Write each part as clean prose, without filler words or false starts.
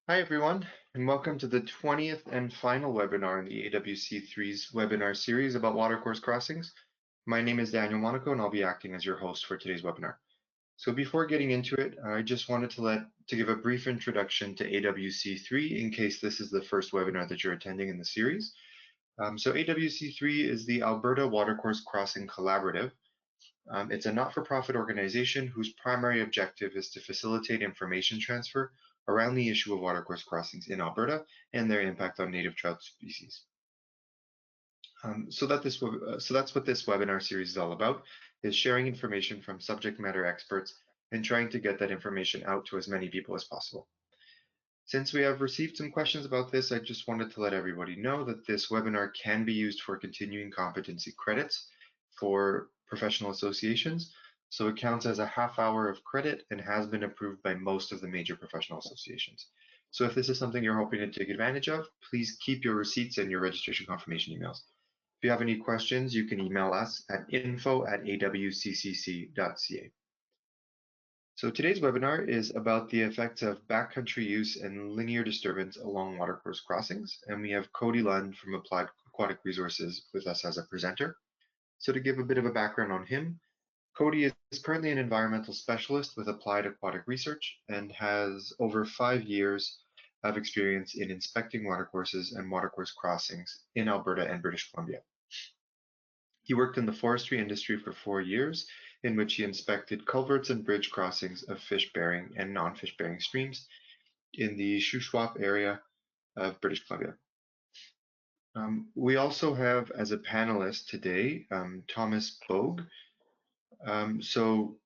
Hi everyone, and welcome to the 20th and final webinar in the AWC3's webinar series about watercourse crossings. My name is Daniel Monaco and I'll be acting as your host for today's webinar. So before getting into it, I just wanted to give a brief introduction to AWC3 in case this is the first webinar that you're attending in the series. So AWC3 is the Alberta Watercourse Crossing Collaborative. It's a not-for-profit organization whose primary objective is to facilitate information transfer around the issue of watercourse crossings in Alberta and their impact on native trout species. So that's what this webinar series is all about, is sharing information from subject matter experts and trying to get that information out to as many people as possible. Since we have received some questions about this, I just wanted to let everybody know that this webinar can be used for continuing competency credits for professional associations. So it counts as a half hour of credit and has been approved by most of the major professional associations. So if this is something you're hoping to take advantage of, please keep your receipts and your registration confirmation emails. If you have any questions, you can email us at info@awccc.ca. So today's webinar is about the effects of backcountry use and linear disturbance along watercourse crossings, and we have Cody Lund from Applied Aquatic Resources with us as a presenter. So to give a bit of a background on him, Cody is currently an environmental specialist with Applied Aquatic Research and has over 5 years of experience in inspecting watercourses and watercourse crossings in Alberta and British Columbia. He worked in the forestry industry for 4 years, in which he inspected culverts and bridge crossings of fish-bearing and non-fish-bearing streams in the Shuswap area of British Columbia. We also have as a panelist today, Thomas Boag. So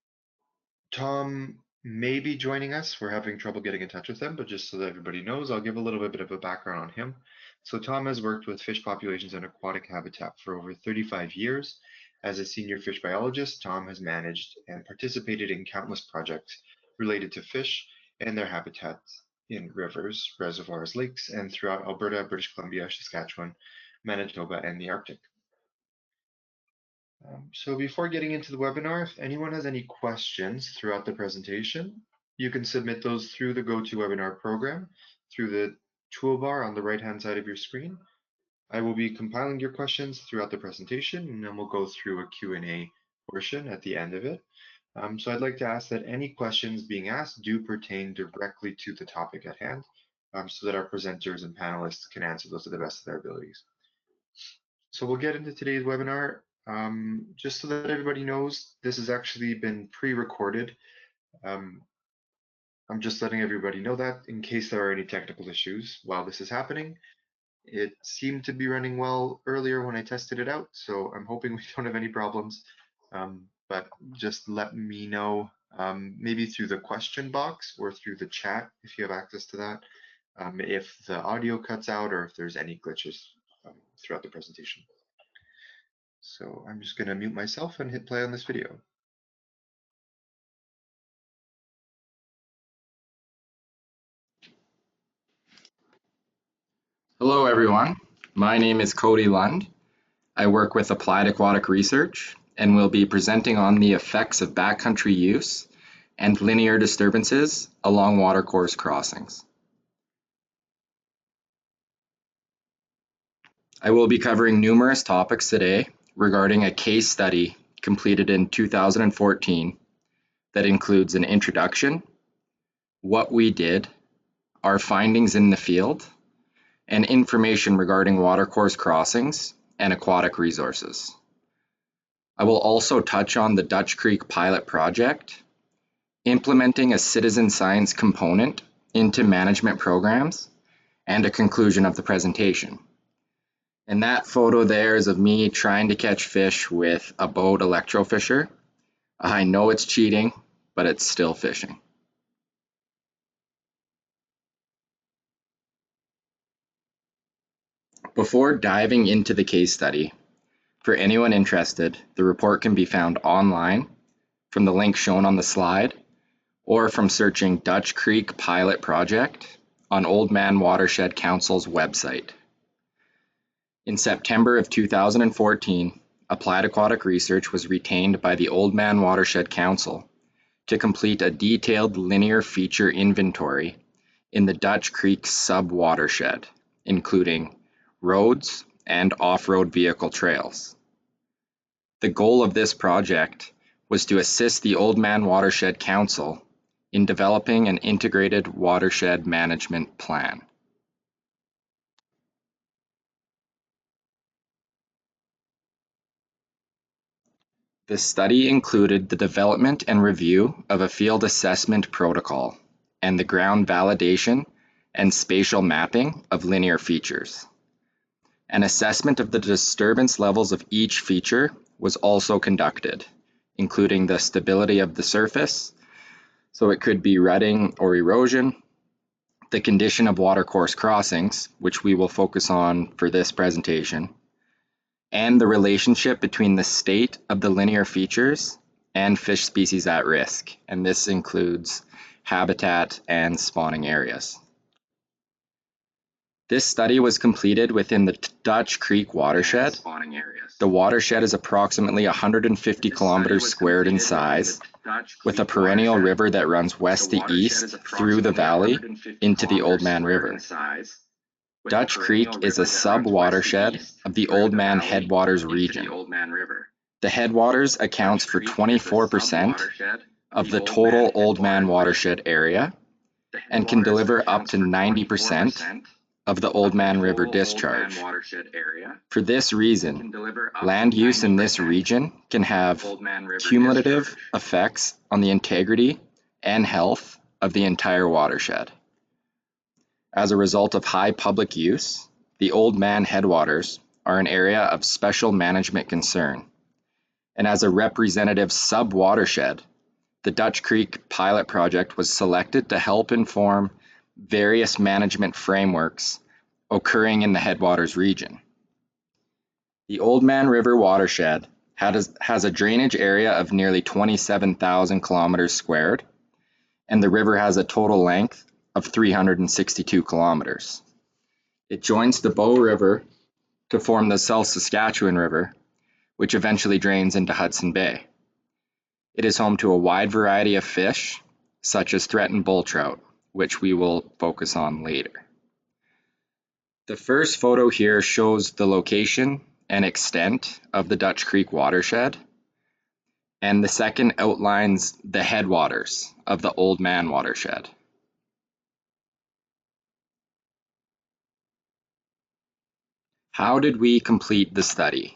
Tom may be joining us. We're having trouble getting in touch with him, but just so that everybody knows, I'll give a little bit of a background on him. So Tom has worked with fish populations and aquatic habitat for over 35 years. As a senior fish biologist, Tom has managed and participated in countless projects related to fish and their habitats in rivers, reservoirs, lakes, and throughout Alberta, British Columbia, Saskatchewan, Manitoba, and the Arctic. So before getting into the webinar, if anyone has any questions throughout the presentation, you can submit those through the GoToWebinar program through the toolbar on the right-hand side of your screen. I will be compiling your questions throughout the presentation, and then we'll go through a Q&A portion at the end of it. So I'd like to ask that any questions being asked do pertain directly to the topic at hand, so that our presenters and panelists can answer those to the best of their abilities. So we'll get into today's webinar. Just so that everybody knows, this has actually been pre-recorded. I'm just letting everybody know that in case there are any technical issues while this is happening. It seemed to be running well earlier when I tested it out, so I'm hoping we don't have any problems. But just let me know, maybe through the question box or through the chat if you have access to that, if the audio cuts out or if there's any glitches throughout the presentation. So I'm just going to mute myself and hit play on this video. Hello everyone, my name is Cody Lund. I work with Applied Aquatic Research and will be presenting on the effects of backcountry use and linear disturbances along watercourse crossings. I will be covering numerous topics today regarding a case study completed in 2014 that includes an introduction, what we did, our findings in the field, and information regarding watercourse crossings and aquatic resources. I will also touch on the Dutch Creek pilot project, implementing a citizen science component into management programs, and a conclusion of the presentation. And that photo there is of me trying to catch fish with a boat electrofisher. I know it's cheating, but it's still fishing. Before diving into the case study, for anyone interested, the report can be found online from the link shown on the slide or from searching Dutch Creek Pilot Project on Old Man Watershed Council's website. In September of 2014, Applied Aquatic Research was retained by the Old Man Watershed Council to complete a detailed linear feature inventory in the Dutch Creek sub-watershed, including roads and off-road vehicle trails. The goal of this project was to assist the Oldman Watershed Council in developing an integrated watershed management plan. The study included the development and review of a field assessment protocol and the ground validation and spatial mapping of linear features. An assessment of the disturbance levels of each feature was also conducted, including the stability of the surface, so it could be rutting or erosion, the condition of watercourse crossings, which we will focus on for this presentation, and the relationship between the state of the linear features and fish species at risk, and this includes habitat and spawning areas. This study was completed within the Dutch Creek watershed. The watershed is approximately 150 kilometers squared in size, with a perennial river that runs west to east through the valley into the Oldman River. Dutch Creek is a sub-watershed of the Oldman Headwaters region. The Headwaters accounts for 24% of the total Oldman watershed area and can deliver up to 90% of the Oldman River discharge. For this reason, land use in this region can have cumulative effects on the integrity and health of the entire watershed. As a result of high public use, the Oldman Headwaters are an area of special management concern. And as a representative sub-watershed, the Dutch Creek pilot project was selected to help inform various management frameworks occurring in the Headwaters region. The Oldman River watershed has a drainage area of nearly 27,000 kilometers squared, and the river has a total length of 362 kilometers. It joins the Bow River to form the South Saskatchewan River, which eventually drains into Hudson Bay. It is home to a wide variety of fish, such as threatened bull trout, which we will focus on later. The first photo here shows the location and extent of the Dutch Creek watershed, and the second outlines the headwaters of the Oldman watershed. How did we complete the study?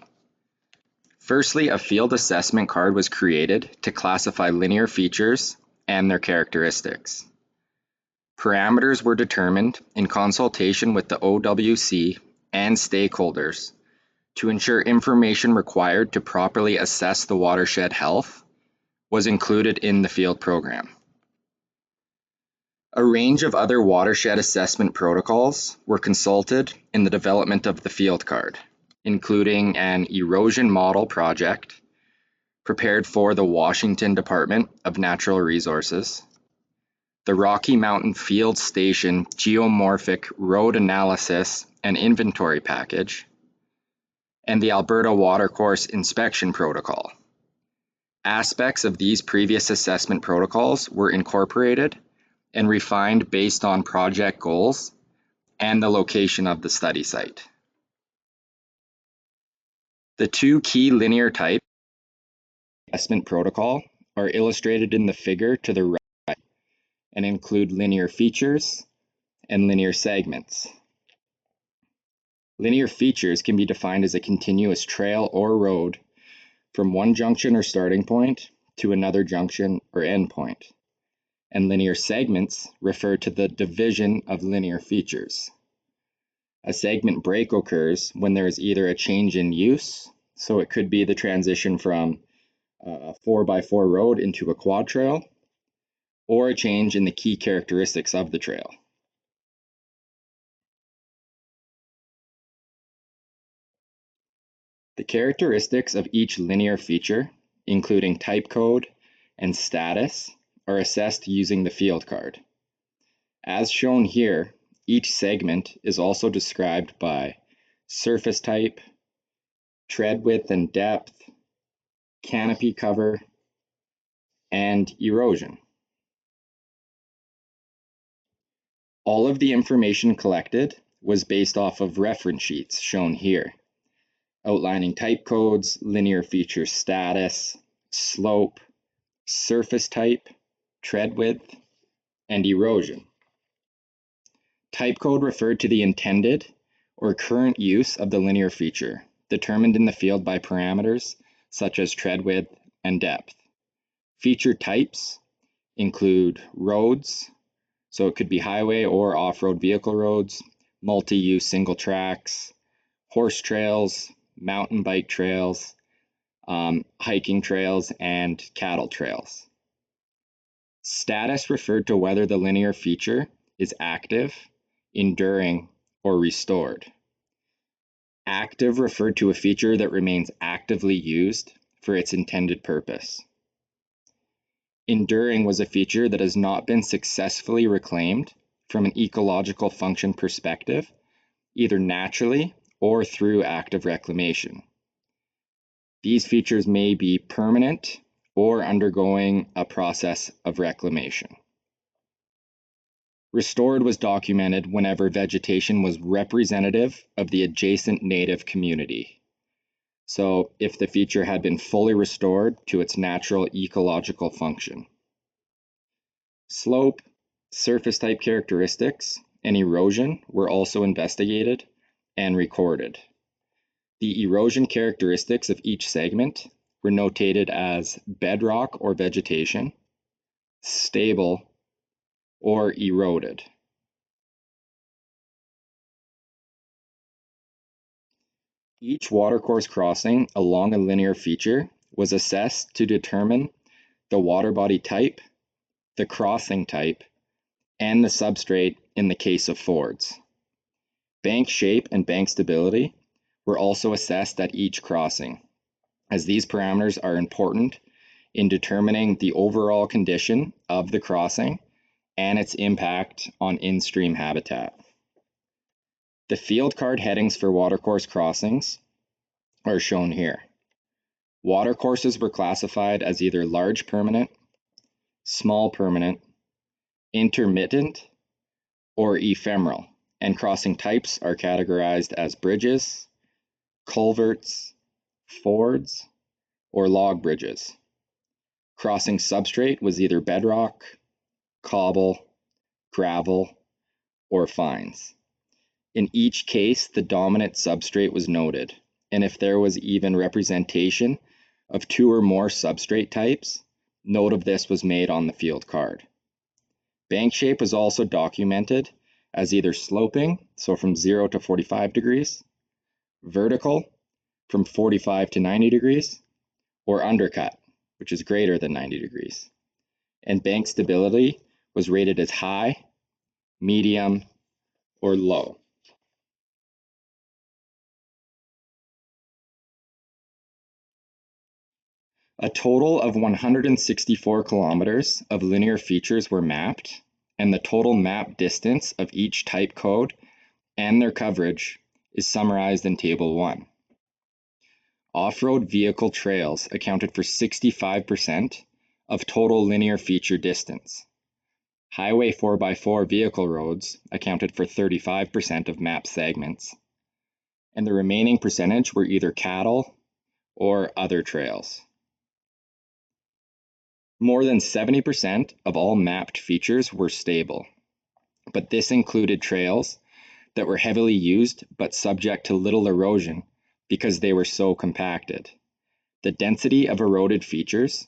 Firstly, a field assessment card was created to classify linear features and their characteristics. Parameters were determined in consultation with the OWC and stakeholders to ensure information required to properly assess the watershed health was included in the field program. A range of other watershed assessment protocols were consulted in the development of the field card, including an erosion model project prepared for the Washington Department of Natural Resources, the Rocky Mountain Field Station Geomorphic Road Analysis and Inventory Package, and the Alberta Watercourse Inspection Protocol. Aspects of these previous assessment protocols were incorporated and refined based on project goals and the location of the study site. The two key linear types of assessment protocol are illustrated in the figure to the right and include linear features and linear segments. Linear features can be defined as a continuous trail or road from one junction or starting point to another junction or endpoint, and linear segments refer to the division of linear features. A segment break occurs when there is either a change in use, so it could be the transition from a 4x4 road into a quad trail, or a change in the key characteristics of the trail. The characteristics of each linear feature, including type code and status, are assessed using the field card. As shown here, each segment is also described by surface type, tread width and depth, canopy cover, and erosion. All of the information collected was based off of reference sheets shown here, outlining type codes, linear feature status, slope, surface type, tread width, and erosion. Type code referred to the intended or current use of the linear feature, determined in the field by parameters such as tread width and depth. Feature types include roads, so it could be highway or off-road vehicle roads, multi-use single tracks, horse trails, mountain bike trails, hiking trails, and cattle trails. Status referred to whether the linear feature is active, enduring, or restored. Active referred to a feature that remains actively used for its intended purpose. Enduring was a feature that has not been successfully reclaimed from an ecological function perspective, either naturally or through active reclamation. These features may be permanent or undergoing a process of reclamation. Restored was documented whenever vegetation was representative of the adjacent native community. So if the feature had been fully restored to its natural ecological function. Slope, surface type characteristics, and erosion were also investigated and recorded. The erosion characteristics of each segment were notated as bedrock or vegetation, stable, or eroded. Each watercourse crossing along a linear feature was assessed to determine the water body type, the crossing type, and the substrate in the case of fords. Bank shape and bank stability were also assessed at each crossing, as these parameters are important in determining the overall condition of the crossing and its impact on in-stream habitat. The field card headings for watercourse crossings are shown here. Watercourses were classified as either large permanent, small permanent, intermittent, or ephemeral, and crossing types are categorized as bridges, culverts, fords, or log bridges. Crossing substrate was either bedrock, cobble, gravel, or fines. In each case, the dominant substrate was noted, and if there was even representation of two or more substrate types, note of this was made on the field card. Bank shape was also documented as either sloping, so from 0 to 45 degrees, vertical, from 45 to 90 degrees, or undercut, which is greater than 90 degrees. And bank stability was rated as high, medium, or low. A total of 164 kilometers of linear features were mapped, and the total map distance of each type code and their coverage is summarized in Table 1. Off-road vehicle trails accounted for 65% of total linear feature distance. Highway 4x4 vehicle roads accounted for 35% of map segments, and the remaining percentage were either cattle or other trails. More than 70% of all mapped features were stable, but this included trails that were heavily used but subject to little erosion because they were so compacted. The density of eroded features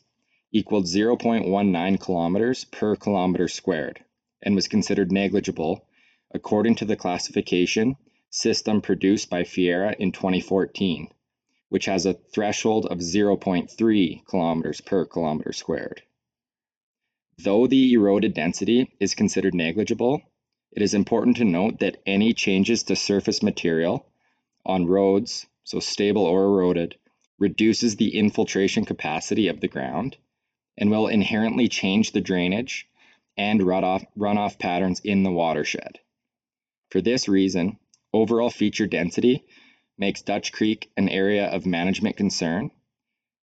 equaled 0.19 kilometers per kilometer squared and was considered negligible according to the classification system produced by Fiera in 2014, which has a threshold of 0.3 kilometers per kilometer squared. Though the eroded density is considered negligible, it is important to note that any changes to surface material on roads, so stable or eroded, reduces the infiltration capacity of the ground and will inherently change the drainage and runoff patterns in the watershed. For this reason, overall feature density makes Dutch Creek an area of management concern,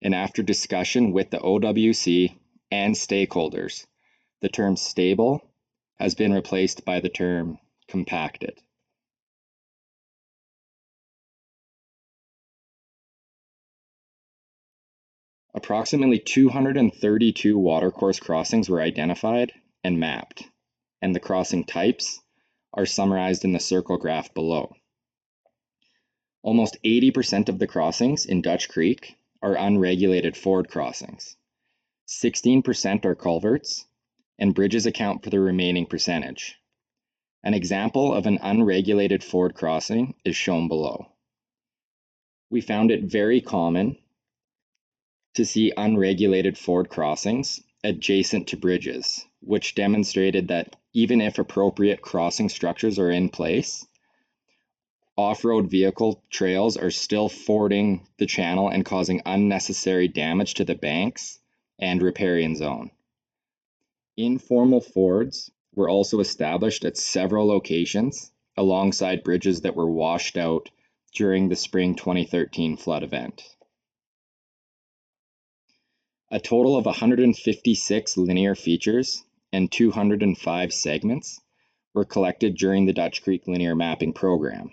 and after discussion with the OWC and stakeholders, the terms stable, has been replaced by the term compacted. Approximately 232 watercourse crossings were identified and mapped, and the crossing types are summarized in the circle graph below. Almost 80% of the crossings in Dutch Creek are unregulated ford crossings. 16% are culverts, and bridges account for the remaining percentage. An example of an unregulated ford crossing is shown below. We found it very common to see unregulated ford crossings adjacent to bridges, which demonstrated that even if appropriate crossing structures are in place, off-road vehicle trails are still fording the channel and causing unnecessary damage to the banks and riparian zone. Informal fords were also established at several locations alongside bridges that were washed out during the spring 2013 flood event. A total of 156 linear features and 205 segments were collected during the Dutch Creek linear mapping program.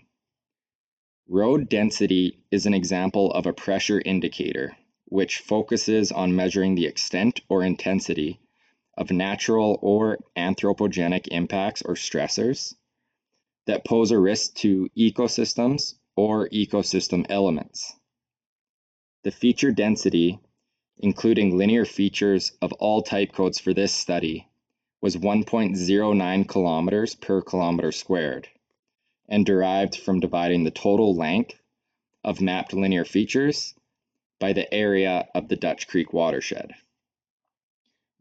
Road density is an example of a pressure indicator, which focuses on measuring the extent or intensity of natural or anthropogenic impacts or stressors that pose a risk to ecosystems or ecosystem elements. The feature density, including linear features of all type codes for this study, was 1.09 kilometers per kilometer squared, and derived from dividing the total length of mapped linear features by the area of the Dutch Creek watershed.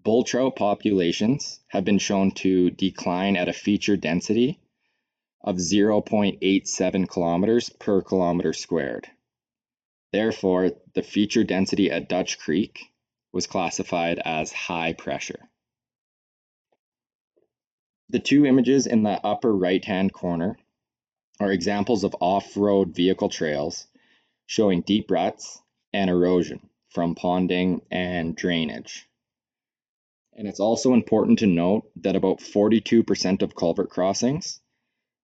Bull trout populations have been shown to decline at a feature density of 0.87 kilometers per kilometer squared. Therefore, the feature density at Dutch Creek was classified as high pressure. The two images in the upper right-hand corner are examples of off-road vehicle trails showing deep ruts and erosion from ponding and drainage. And it's also important to note that about 42% of culvert crossings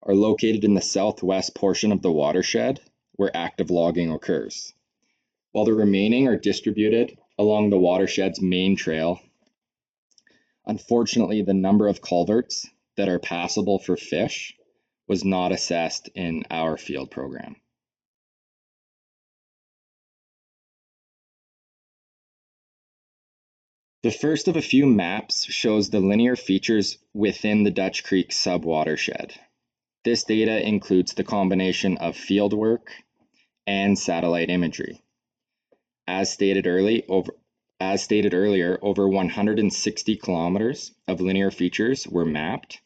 are located in the southwest portion of the watershed where active logging occurs, while the remaining are distributed along the watershed's main trail. Unfortunately, the number of culverts that are passable for fish was not assessed in our field program. The first of a few maps shows the linear features within the Dutch Creek subwatershed. This data includes the combination of fieldwork and satellite imagery. As stated earlier, over 160 kilometers of linear features were mapped,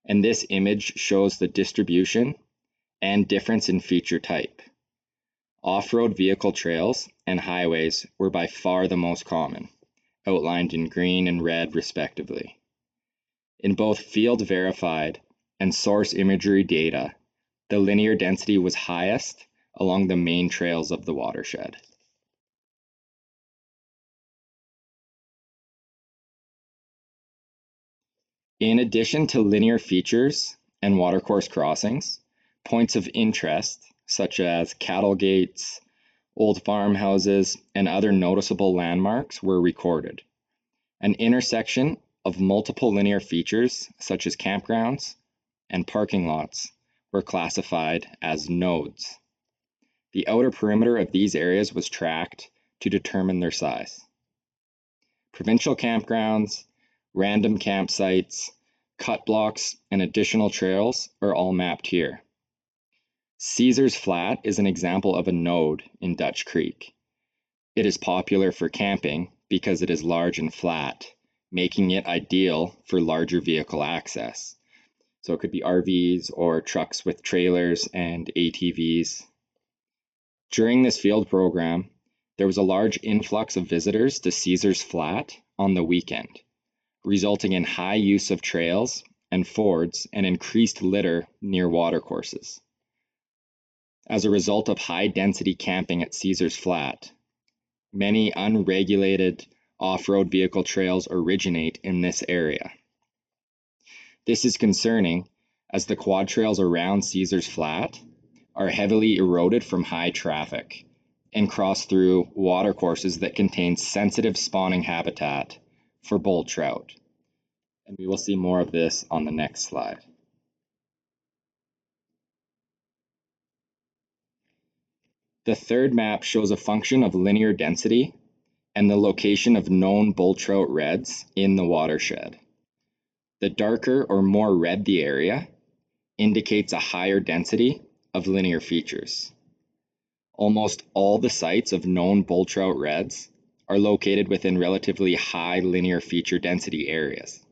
and this image shows the distribution and difference in feature type. Off-road vehicle trails and highways were by far the most common, outlined in green and red respectively. In both field verified and source imagery data, the linear density was highest along the main trails of the watershed. In addition to linear features and watercourse crossings, points of interest such as cattle gates, old farmhouses, and other noticeable landmarks were recorded. An intersection of multiple linear features such as campgrounds and parking lots were classified as nodes. The outer perimeter of these areas was tracked to determine their size. Provincial campgrounds, random campsites, cut blocks, and additional trails are all mapped here. Caesar's Flat is an example of a node in Dutch Creek. It is popular for camping because it is large and flat, making it ideal for larger vehicle access. So it could be RVs or trucks with trailers and ATVs. During this field program, there was a large influx of visitors to Caesar's Flat on the weekend, resulting in high use of trails and fords and increased litter near watercourses. As a result of high-density camping at Caesar's Flat, many unregulated off-road vehicle trails originate in this area. This is concerning as the quad trails around Caesars Flat are heavily eroded from high traffic and cross through watercourses that contain sensitive spawning habitat for bull trout. And we will see more of this on the next slide. The third map shows a function of linear density and the location of known bull trout reds in the watershed. The darker or more red the area indicates a higher density of linear features. Almost all the sites of known bull trout reds are located within relatively high linear feature density areas.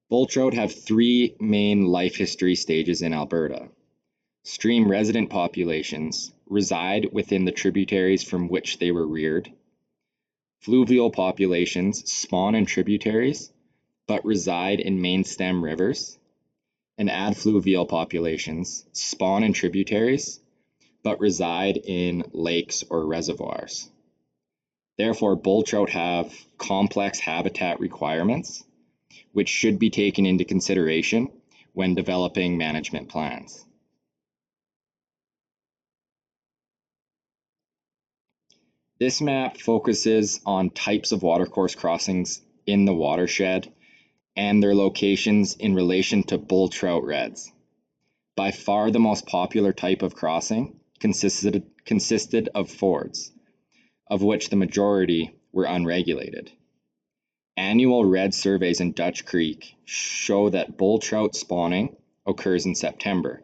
Bull trout have three main life history stages in Alberta. Stream resident populations reside within the tributaries from which they were reared. Fluvial populations spawn in tributaries but reside in main stem rivers. And adfluvial populations spawn in tributaries but reside in lakes or reservoirs. Therefore, bull trout have complex habitat requirements, which should be taken into consideration when developing management plans. This map focuses on types of watercourse crossings in the watershed and their locations in relation to bull trout reds. By far the most popular type of crossing consisted of fords, of which the majority were unregulated. Annual red surveys in Dutch Creek show that bull trout spawning occurs in September,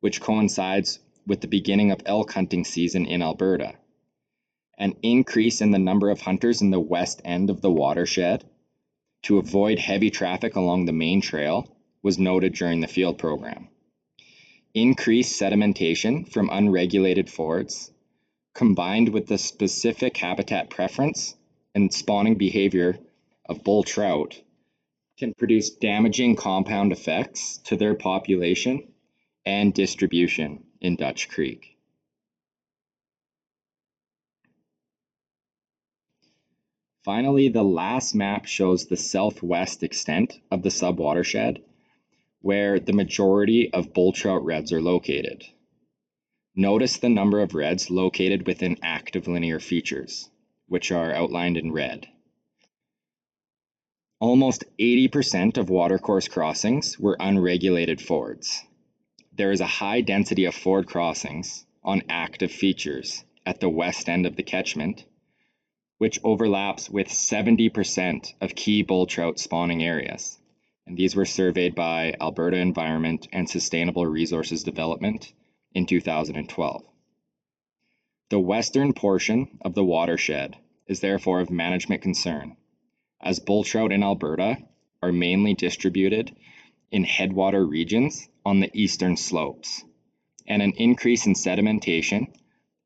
which coincides with the beginning of elk hunting season in Alberta. An increase in the number of hunters in the west end of the watershed to avoid heavy traffic along the main trail was noted during the field program. Increased sedimentation from unregulated fords, combined with the specific habitat preference and spawning behavior of bull trout, can produce damaging compound effects to their population and distribution in Dutch Creek. Finally, the last map shows the southwest extent of the subwatershed, where the majority of bull trout reds are located. Notice the number of reds located within active linear features, which are outlined in red. Almost 80% of watercourse crossings were unregulated fords. There is a high density of ford crossings on active features at the west end of the catchment, which overlaps with 70% of key bull trout spawning areas. And these were surveyed by Alberta Environment and Sustainable Resources Development in 2012. The western portion of the watershed is therefore of management concern, as bull trout in Alberta are mainly distributed in headwater regions on the eastern slopes, and an increase in sedimentation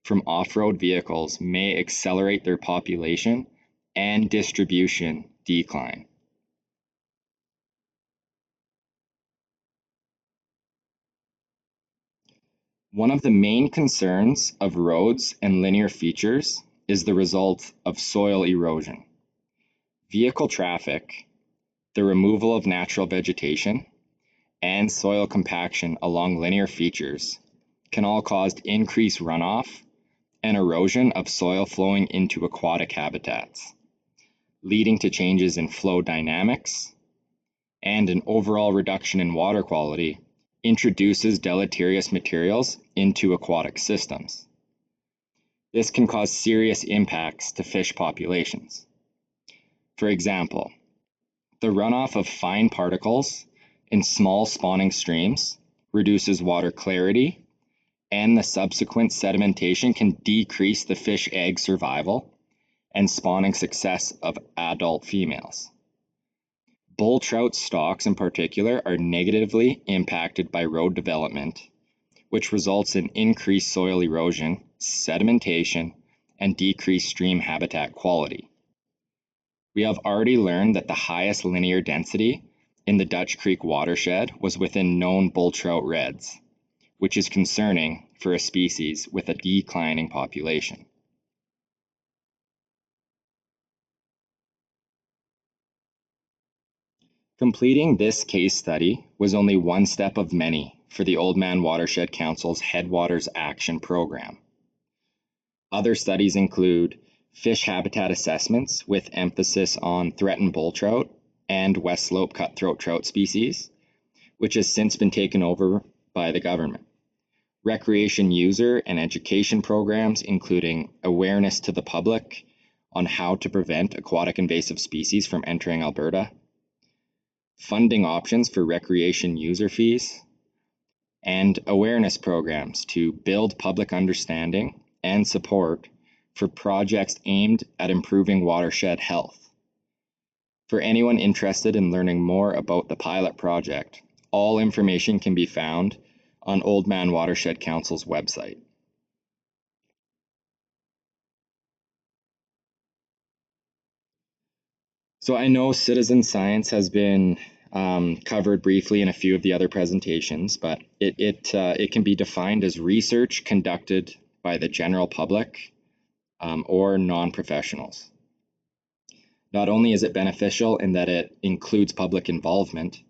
from off-road vehicles may accelerate their population and distribution decline. One of the main concerns of roads and linear features is the result of soil erosion. Vehicle traffic, the removal of natural vegetation, and soil compaction along linear features can all cause increased runoff and erosion of soil flowing into aquatic habitats, leading to changes in flow dynamics and an overall reduction in water quality introduces deleterious materials into aquatic systems. This can cause serious impacts to fish populations. For example, the runoff of fine particles in small spawning streams reduces water clarity, and the subsequent sedimentation can decrease the fish egg survival and spawning success of adult females. Bull trout stocks in particular are negatively impacted by road development, which results in increased soil erosion, sedimentation, and decreased stream habitat quality. We have already learned that the highest linear density in the Dutch Creek watershed was within known bull trout reds, which is concerning for a species with a declining population. Completing this case study was only one step of many for the Oldman Watershed Council's Headwaters Action Program. Other studies include fish habitat assessments with emphasis on threatened bull trout and West Slope cutthroat trout species, which has since been taken over by the government. Recreation user and education programs, including awareness to the public on how to prevent aquatic invasive species from entering Alberta, funding options for recreation user fees, and awareness programs to build public understanding and support for projects aimed at improving watershed health. For anyone interested in learning more about the pilot project, all information can be found on Oldman Watershed Council's website. So I know citizen science has been covered briefly in a few of the other presentations, but it can be defined as research conducted by the general public or non-professionals. Not only is it beneficial in that it includes public involvement,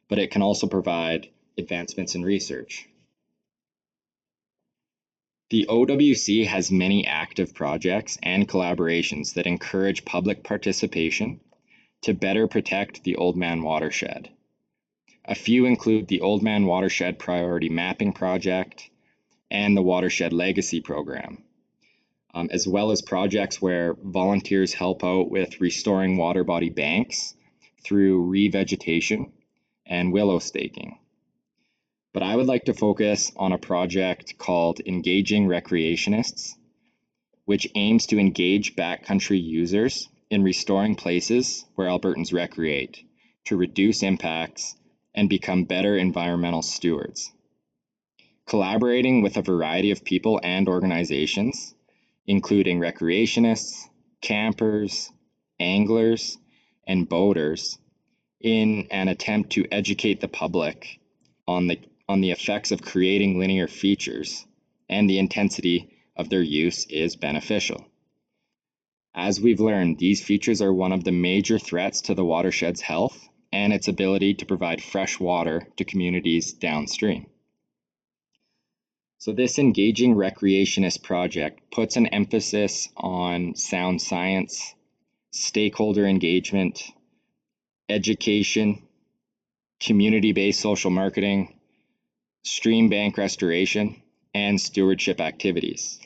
but it can also provide advancements in research. The OWC has many active projects and collaborations that encourage public participation to better protect the Oldman watershed. A few include the Oldman Watershed Priority Mapping Project and the Watershed Legacy Program, as well as projects where volunteers help out with restoring water body banks through revegetation and willow staking. But I would like to focus on a project called Engaging Recreationists, which aims to engage backcountry users in restoring places where Albertans recreate to reduce impacts and become better environmental stewards. Collaborating with a variety of people and organizations, including recreationists, campers, anglers, and boaters, in an attempt to educate the public on the effects of creating linear features and the intensity of their use is beneficial. As we've learned, these features are one of the major threats to the watershed's health and its ability to provide fresh water to communities downstream. So this Engaging Recreationist project puts an emphasis on sound science, stakeholder engagement, education, community-based social marketing, stream bank restoration, and stewardship activities.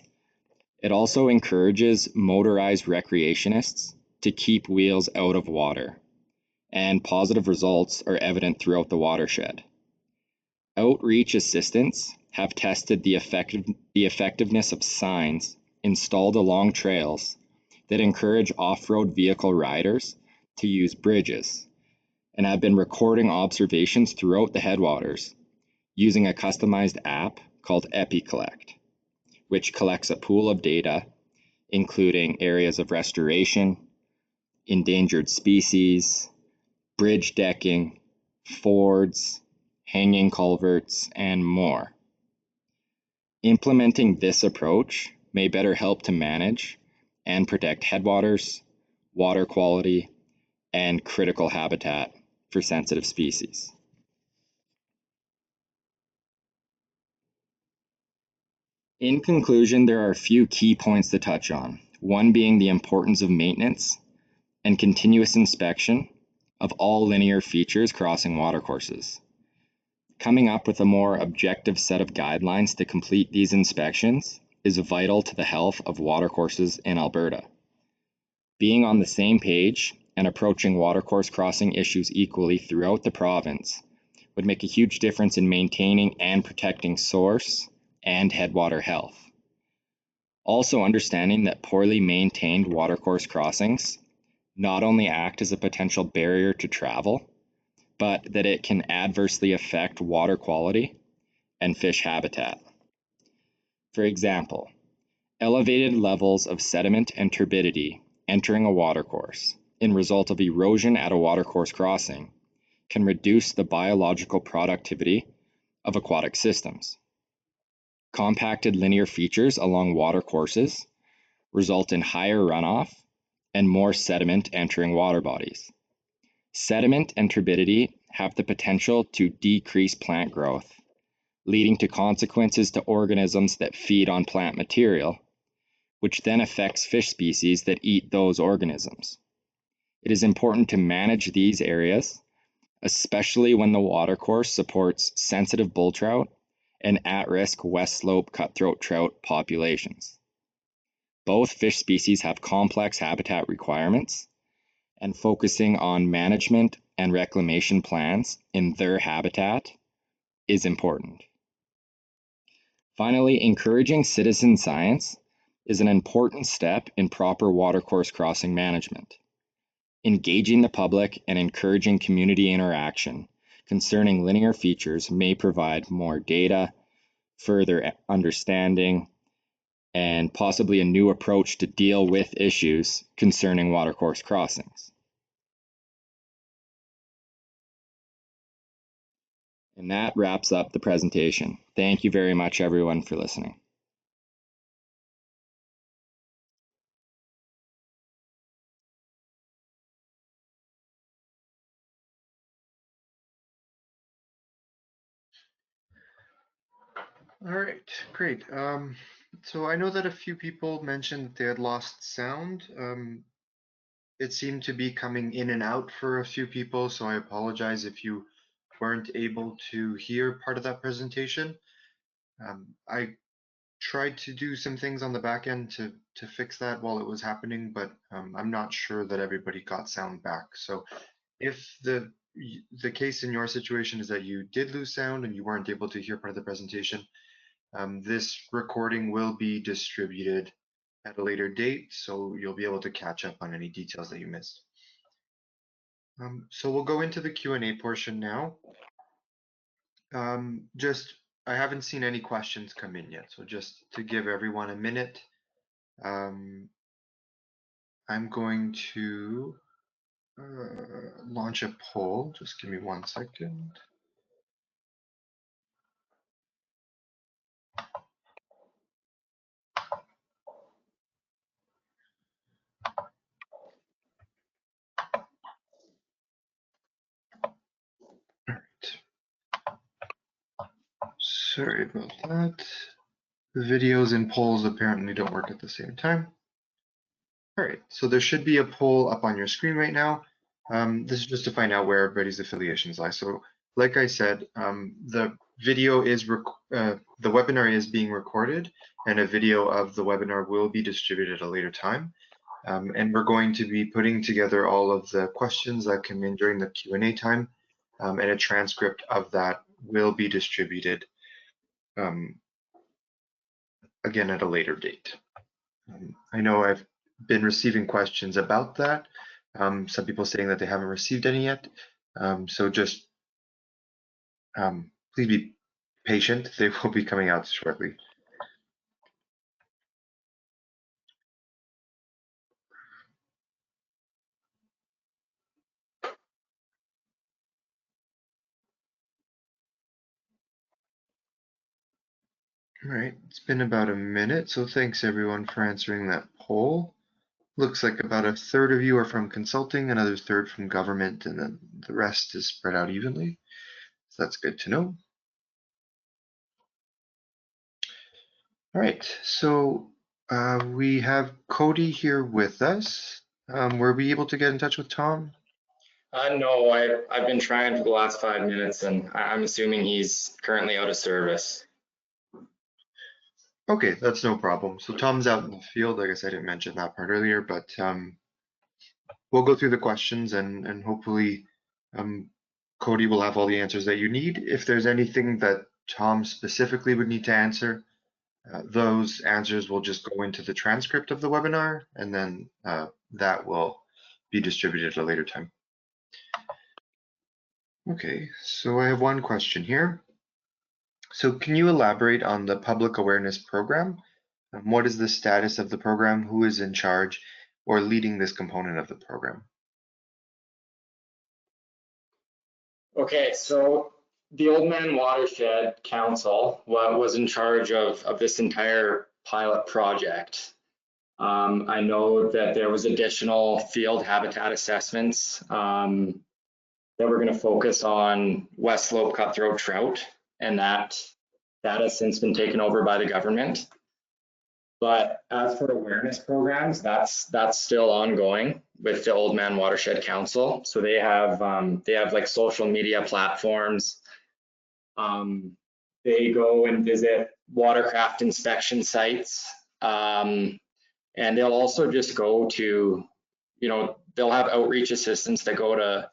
It also encourages motorized recreationists to keep wheels out of water, and positive results are evident throughout the watershed. Outreach assistants have tested the effectiveness of signs installed along trails that encourage off-road vehicle riders to use bridges, and have been recording observations throughout the headwaters using a customized app called EpiCollect, which collects a pool of data including areas of restoration, endangered species, bridge decking, fords, hanging culverts, and more. Implementing this approach may better help to manage and protect headwaters, water quality, and critical habitat for sensitive species. In conclusion, there are a few key points to touch on, one being the importance of maintenance and continuous inspection of all linear features crossing watercourses. Coming up with a more objective set of guidelines to complete these inspections is vital to the health of watercourses in Alberta. Being on the same page and approaching watercourse crossing issues equally throughout the province would make a huge difference in maintaining and protecting source and headwater health. Also understanding that poorly maintained watercourse crossings not only act as a potential barrier to travel, but that it can adversely affect water quality and fish habitat. For example, elevated levels of sediment and turbidity entering a watercourse in result of erosion at a watercourse crossing can reduce the biological productivity of aquatic systems. Compacted linear features along watercourses result in higher runoff and more sediment entering water bodies. Sediment and turbidity have the potential to decrease plant growth, leading to consequences to organisms that feed on plant material, which then affects fish species that eat those organisms. It is important to manage these areas, especially when the watercourse supports sensitive bull trout and at-risk West Slope cutthroat trout populations. Both fish species have complex habitat requirements, and focusing on management and reclamation plans in their habitat is important. Finally, encouraging citizen science is an important step in proper watercourse crossing management. Engaging the public and encouraging community interaction concerning linear features may provide more data, further understanding, and possibly a new approach to deal with issues concerning watercourse crossings. And that wraps up the presentation. Thank you very much, everyone, for listening. All right, great. So I know that a few people mentioned that they had lost sound. It seemed to be coming in and out for a few people, so I apologize if you weren't able to hear part of that presentation. I tried to do some things on the back end to fix that while it was happening, but I'm not sure that everybody got sound back. So if the case in your situation is that you did lose sound and you weren't able to hear part of the presentation, this recording will be distributed at a later date, so you'll be able to catch up on any details that you missed. So we'll go into the Q&A portion now. I haven't seen any questions come in yet, so just to give everyone a minute, I'm going to launch a poll. Just give me 1 second. Sorry about that. The videos and polls apparently don't work at the same time. All right, so there should be a poll up on your screen right now. This is just to find out where everybody's affiliations lie. So like I said, the webinar is being recorded, and a video of the webinar will be distributed at a later time. And we're going to be putting together all of the questions that come in during the Q&A time, and a transcript of that will be distributed again at a later date. I know I've been receiving questions about that. Some people saying that they haven't received any yet. So just please be patient. They will be coming out shortly. All right, it's been about a minute, so thanks everyone for answering that poll. Looks like about a third of you are from consulting, another third from government, and then the rest is spread out evenly. So that's good to know. All right, so we have Cody here with us. Were we able to get in touch with Tom? No, I've been trying for the last 5 minutes, and I'm assuming he's currently out of service. Okay, that's no problem. So Tom's out in the field. I guess I didn't mention that part earlier, but we'll go through the questions and hopefully Cody will have all the answers that you need. If there's anything that Tom specifically would need to answer, those answers will just go into the transcript of the webinar, and then that will be distributed at a later time. Okay, so I have one question here. So can you elaborate on the public awareness program? What is the status of the program? Who is in charge or leading this component of the program? Okay, so the Old Man Watershed Council was in charge of this entire pilot project. I know that there was additional field habitat assessments that we're going to focus on West Slope cutthroat trout, and that has since been taken over by the government. But as for awareness programs, that's still ongoing with the Old Man Watershed Council. So they have like social media platforms. They go and visit watercraft inspection sites, and they'll also just go to, they'll have outreach assistants that go to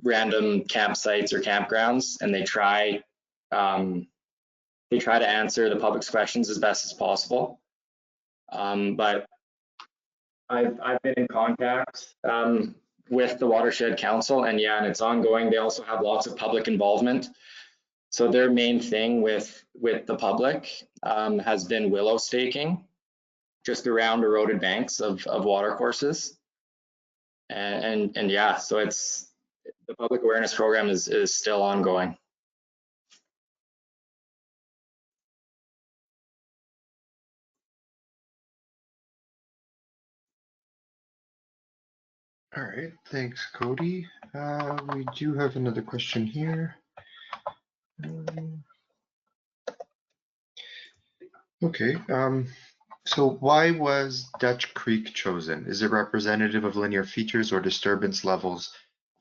random campsites or campgrounds, and they try to answer the public's questions as best as possible. But I've been in contact with the Watershed Council, and yeah, and it's ongoing. They also have lots of public involvement. So their main thing with the public has been willow staking, just around eroded banks of watercourses. And yeah, so it's, the public awareness program is still ongoing. All right, thanks, Cody. We do have another question here. Okay, so why was Dutch Creek chosen? Is it representative of linear features or disturbance levels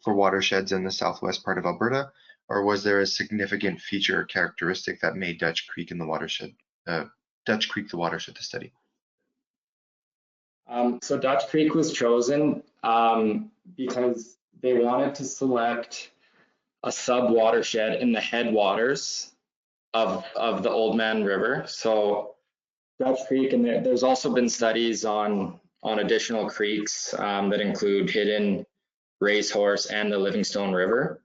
for watersheds in the southwest part of Alberta, or was there a significant feature or characteristic that made Dutch Creek the watershed to study? So Dutch Creek was chosen because they wanted to select a sub watershed in the headwaters of the Old Man River. So Dutch Creek, and there's also been studies on additional creeks that include Hidden, Racehorse, and the Livingstone River.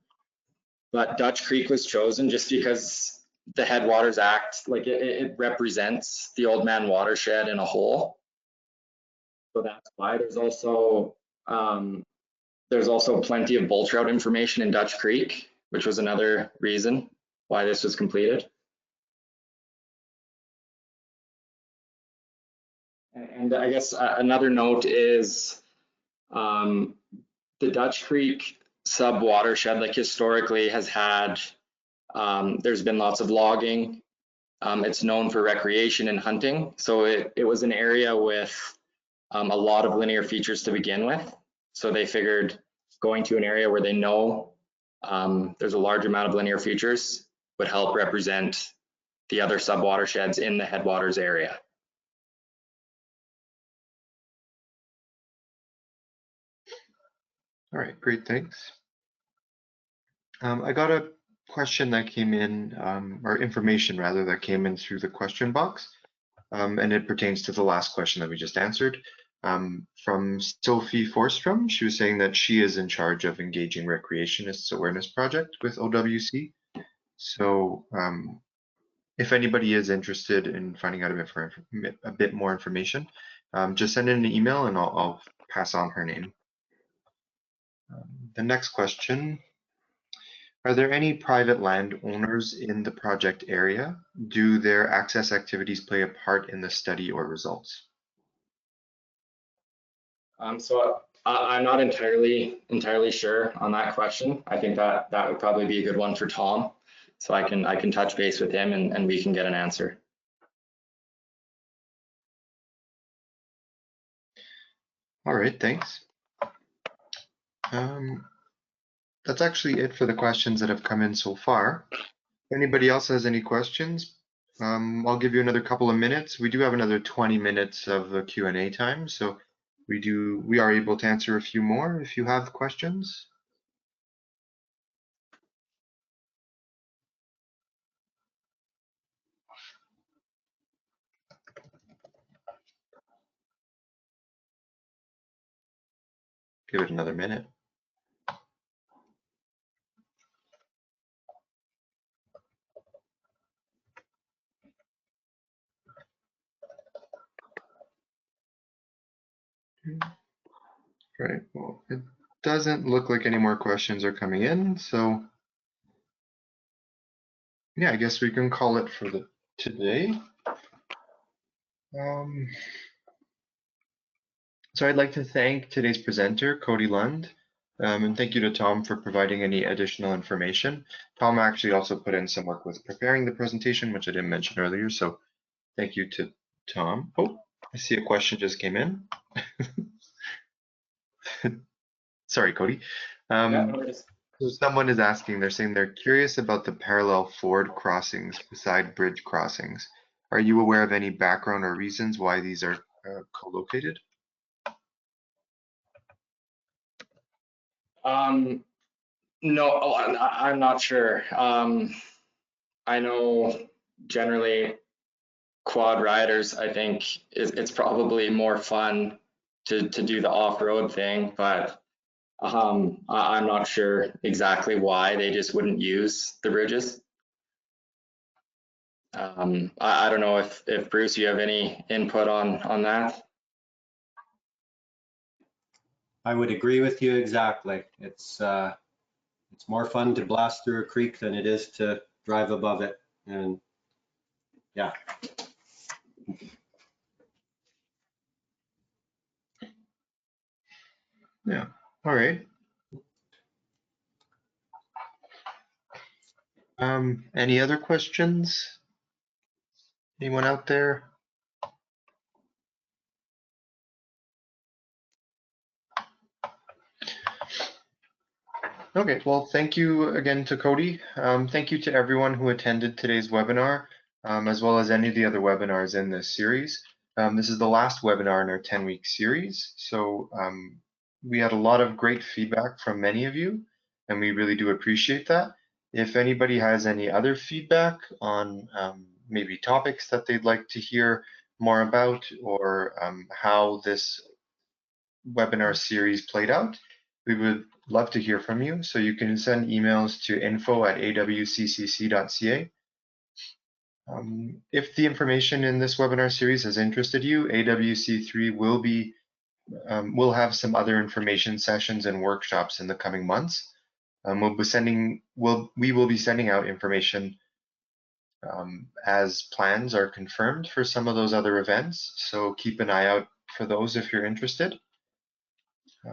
But Dutch Creek was chosen just because the headwaters act like it represents the Old Man watershed in a whole. So that's why there's also plenty of bull trout information in Dutch Creek, which was another reason why this was completed. And I guess another note is the Dutch Creek sub watershed, like historically, has had, there's been lots of logging. It's known for recreation and hunting. So it was an area with a lot of linear features to begin with. So they figured going to an area where they know there's a large amount of linear features would help represent the other sub watersheds in the headwaters area. All right, great, thanks. I got a question that came in, or information rather, that came in through the question box, and it pertains to the last question that we just answered. From Sophie Forstrom, she was saying that she is in charge of engaging Recreationists Awareness Project with OWC. So if anybody is interested in finding out a bit more information, just send in an email and I'll pass on her name. The next question: are there any private landowners in the project area? Do their access activities play a part in the study or results? So I'm not entirely sure on that question. I think that would probably be a good one for Tom. So I can touch base with him and we can get an answer. All right, thanks. That's actually it for the questions that have come in so far. If anybody else has any questions, I'll give you another couple of minutes. We do have another 20 minutes of Q&A time, so we are able to answer a few more if you have questions. Give it another minute. Right, well, it doesn't look like any more questions are coming in, so yeah, I guess we can call it for today. So I'd like to thank today's presenter, Cody Lund, And thank you to Tom for providing any additional information. Tom actually also put in some work with preparing the presentation, which I didn't mention earlier. So thank you to Tom. Oh, I see a question just came in. Sorry, Cody. Yeah, So someone is asking, they're saying they're curious about the parallel ford crossings beside bridge crossings. Are you aware of any background or reasons why these are co-located? No, I'm not sure. I know generally quad riders, I think it's probably more fun to do the off-road thing, but I'm not sure exactly why they just wouldn't use the bridges. I don't know if Bruce, you have any input on that? I would agree with you exactly. It's more fun to blast through a creek than it is to drive above it. And yeah. Yeah. All right. Any other questions? Anyone out there? Okay, well, thank you again to Cody. Thank you to everyone who attended today's webinar, as well as any of the other webinars in this series. This is the last webinar in our 10-week series, so we had a lot of great feedback from many of you, and we really do appreciate that. If anybody has any other feedback on maybe topics that they'd like to hear more about, or how this webinar series played out, we would love to hear from you. So you can send emails to info@awccc.ca. If the information in this webinar series has interested you, AWC3 will have some other information sessions and workshops in the coming months. We will be sending out information as plans are confirmed for some of those other events. So keep an eye out for those if you're interested.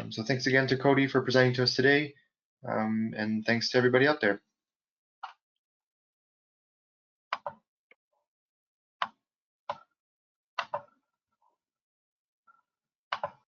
So thanks again to Cody for presenting to us today, and thanks to everybody out there.